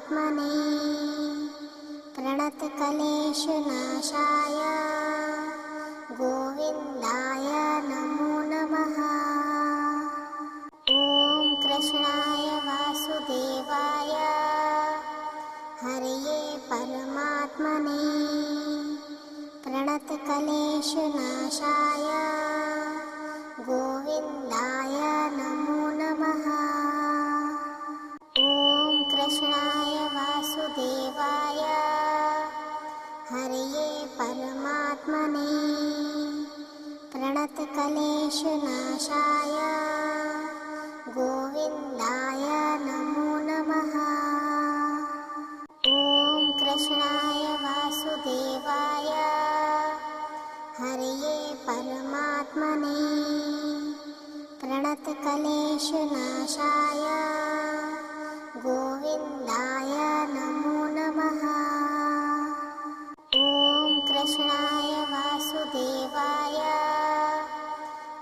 परमात्मने प्रणतक्लेशनाशाय गोविन्दाय नमो नमः। ॐ कृष्णाय वासुदेवाय हरये परमात्मने प्रणतक्लेशनाशाय गोविन्दाय नमो नमः। ॐ कृष्णाय वासुदेवाय हरये परमात्मने प्रणतक्लेशनाशाय गोविन्दाय नमो नमः। ॐ कृष्णाय वासुदेवाय हरये परमात्मने प्रणतक्लेशनाशाय गोविन्दाय नमो नमः। ॐ कृष्णाय वासुदेवाय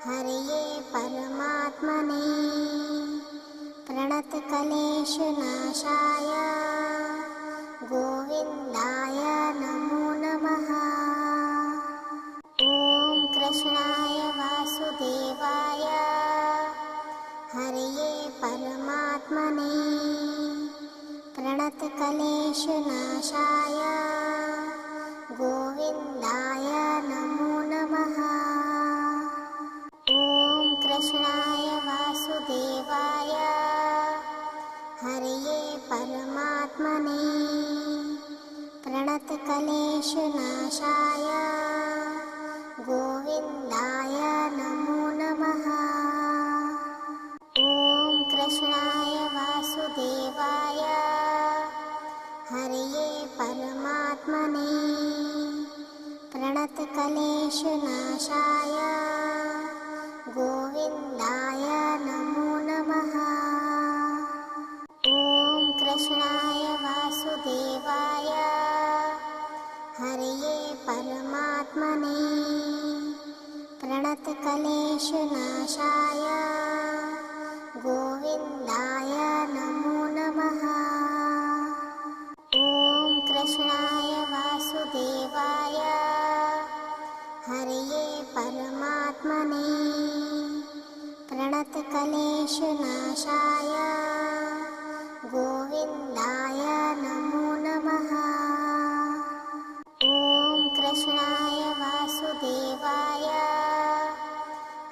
हरये परमात्मने प्रणतक्लेशनाशाय गोविन्दाय नमो नमः। ॐ कृष्णाय वासुदेवाय हरये परमात्मने प्रणतक्लेशनाशाय गोविन्दाय नमो नमः। ॐ कृष्णाय वासुदेवाय हरये परमात्मने प्रणतक्लेशनाशाय गोविन्दाय नमो नमः। ॐ कृष्णाय वासुदेवाय हरये परमात्मने प्रणतक्लेशनाशाय गोविन्दाय नमो नमः। ॐ कृष्णाय वासुदेवाय हरये परमात्मने प्रणतक्लेशनाशाय गोविन्दाय नमो नमः। ॐ कृष्णाय वासुदेवाय हरये परमात्मने प्रणतक्लेशनाशाय गोविन्दाय नमो नमः। ॐ कृष्णाय वासुदेवाय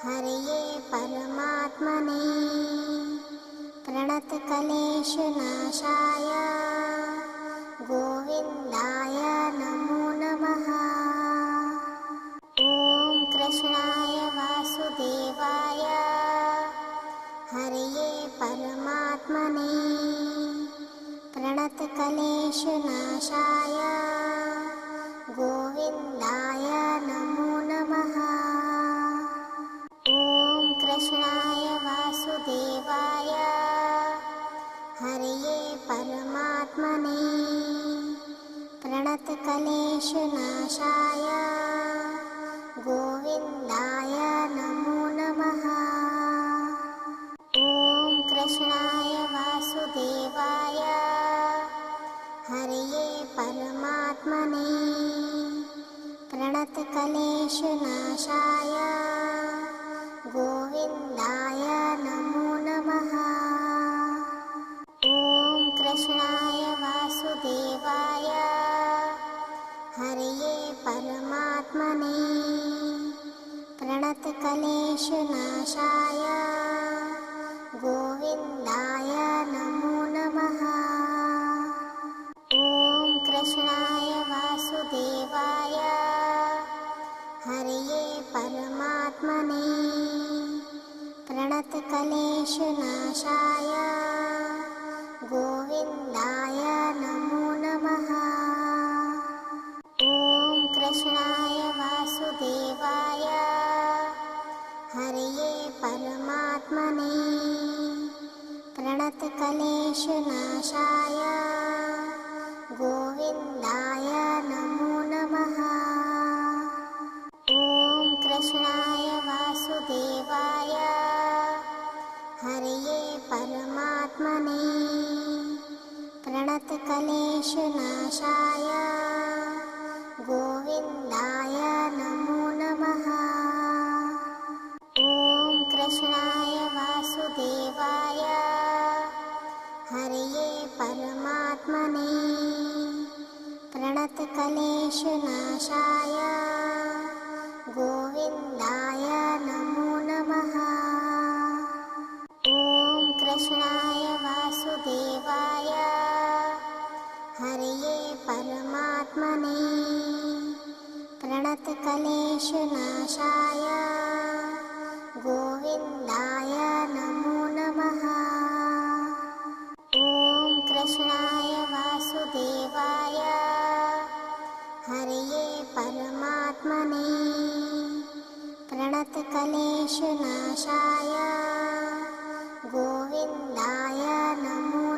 हरये परमात्मने प्रणतक्लेशनाशाय गोविन्दाय नमो नमः। ॐ कृष्णाय वासुदेवाय हरये परमात्मने प्रणतक्लेशनाशाय गोविन्दाय नमो नमः। ॐ कृष्णाय वासुदेवाय हरये परमात्मने प्रणतक्लेशनाशाय गोविन्दाय नमो नमः। ॐ कृष्णाय वासुदेवाय हरये परमात्मने प्रणतक्लेशनाशाय गोविन्दाय नमो नमः। ॐ कृष्णाय वासुदेवाय हरये परमात्मने प्रणतक्लेशनाशाय गोविन्दाय नमो नमः। ॐ कृष्णाय वासुदेवाय हरये परमात्मने प्रणतक्लेशनाशाय गोविन्दाय नमो नमः। ॐ कृष्णाय वासुदेवाय हरये परमात्मने प्रणतक्लेशनाशाय गोविन्दाय नमो नमः। ॐ कृष्णाय वासुदेवाय हरये परमात्मने प्रणतक्लेशनाशाय गोविन्दाय नमो नमः। ॐ कृष्णाय वासुदेवाय हरये परमात्मने प्रणतक्लेशनाशाय गोविन्दाय नमो नमः। ॐ कृष्णाय वासुदेवाय हरये परमात्मने प्रणतक्लेशनाशाय गोविन्दाय नमो नमः। ॐ कृष्णाय वासुदेवाय हरये परमात्मने प्रणतक्लेशनाशाय गोविन्दाय नमो